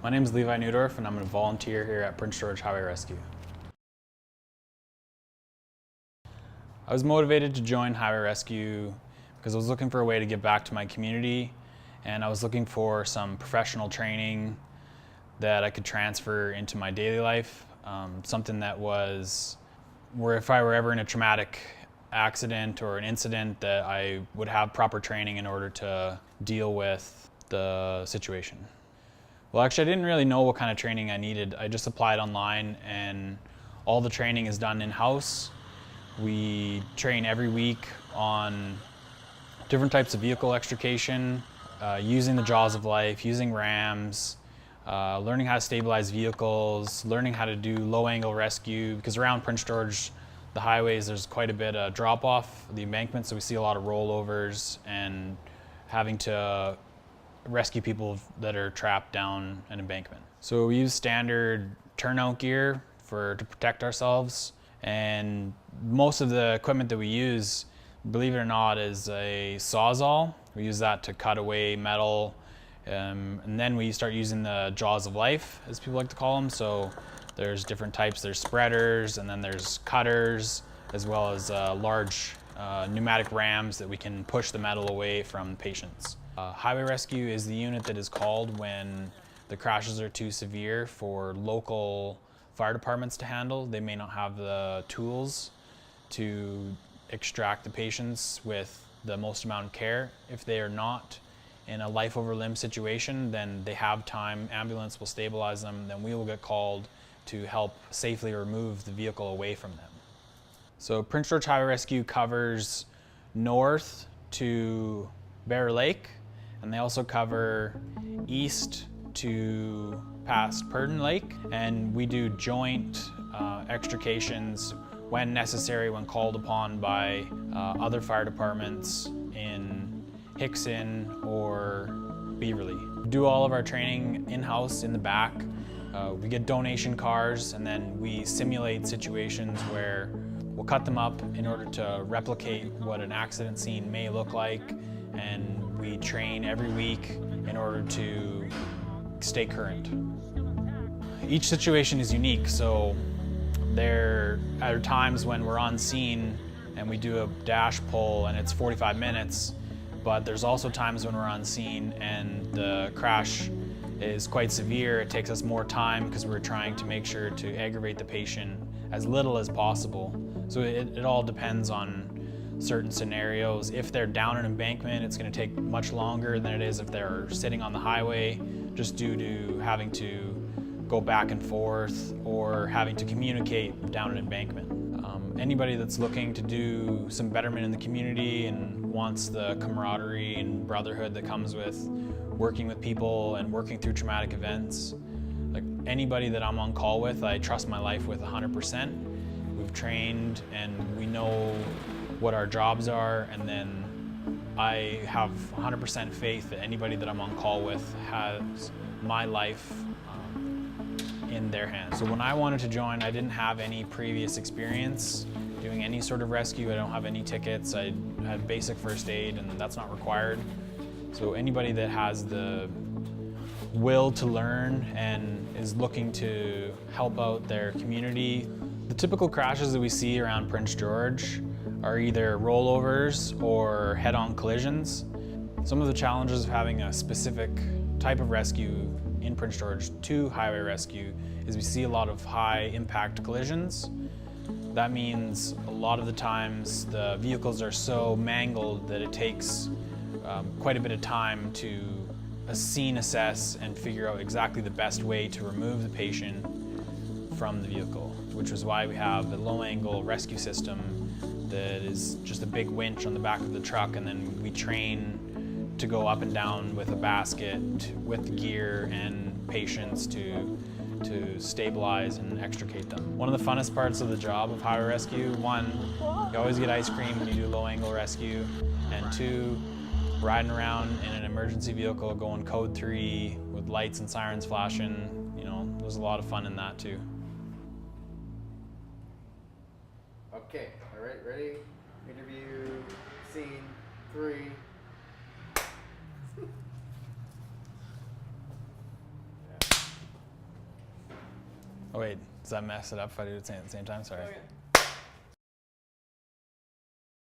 My name is Levi Neudorf, and I'm a volunteer here at Prince George Highway Rescue. I was motivated to join Highway Rescue because I was looking for a way to give back to my community, and I was looking for some professional training that I could transfer into my daily life. Something that was where if I were ever in a traumatic accident or an incident, that I would have proper training in order to deal with the situation. Well, actually, I didn't really know what kind of training I needed. I just applied online, and all the training is done in-house. We train every week on different types of vehicle extrication, using the jaws of life, using rams, learning how to stabilize vehicles, learning how to do low-angle rescue, because around Prince George, the highways, there's quite a bit of drop-off the embankment, so we see a lot of rollovers and having to rescue people that are trapped down an embankment. So we use standard turnout gear to protect ourselves, and most of the equipment that we use, believe it or not, is a Sawzall. We use that to cut away metal, and then we start using the jaws of life, as people like to call them. So there's different types. There's spreaders, and then there's cutters, as well as large pneumatic rams that we can push the metal away from patients. Highway Rescue is the unit that is called when the crashes are too severe for local fire departments to handle. They may not have the tools to extract the patients with the most amount of care. If they are not in a life over limb situation, then they have time, ambulance will stabilize them, then we will get called to help safely remove the vehicle away from them. So Prince George Highway Rescue covers north to Bear Lake, and they also cover east to past Purdon Lake, and we do joint extrications when necessary, when called upon by other fire departments in Hickson or Beaverly. We do all of our training in-house in the back. We get donation cars, and then we simulate situations where we'll cut them up in order to replicate what an accident scene may look like, and we train every week in order to stay current. Each situation is unique, so there are times when we're on scene and we do a dash pull and it's 45 minutes, but there's also times when we're on scene and the crash is quite severe. It takes us more time because we're trying to make sure to aggravate the patient as little as possible. So it all depends on certain scenarios. If they're down an embankment, it's going to take much longer than it is if they're sitting on the highway, just due to having to go back and forth or having to communicate down an embankment. Anybody that's looking to do some betterment in the community and wants the camaraderie and brotherhood that comes with working with people and working through traumatic events, like anybody that I'm on call with, I trust my life with 100%. We've trained and we know what our jobs are, and then I have 100% faith that anybody that I'm on call with has my life in their hands. So when I wanted to join, I didn't have any previous experience doing any sort of rescue. I don't have any tickets. I had basic first aid, and that's not required. So anybody that has the will to learn and is looking to help out their community. The typical crashes that we see around Prince George are either rollovers or head-on collisions. Some of the challenges of having a specific type of rescue in Prince George to Highway Rescue is we see a lot of high impact collisions. That means a lot of the times the vehicles are so mangled that it takes quite a bit of time to scene assess and figure out exactly the best way to remove the patient from the vehicle, which is why we have a low angle rescue system that is just a big winch on the back of the truck, and then we train to go up and down with a basket with gear and patients to stabilize and extricate them. One of the funnest parts of the job of Highway Rescue, one, you always get ice cream when you do low angle rescue, and two, riding around in an emergency vehicle going code 3 with lights and sirens flashing, you know, there's a lot of fun in that too. Okay, all right, ready? Interview, scene, 3. Yeah. Oh wait, does that mess it up if I do it at the same time? Sorry. Oh, yeah.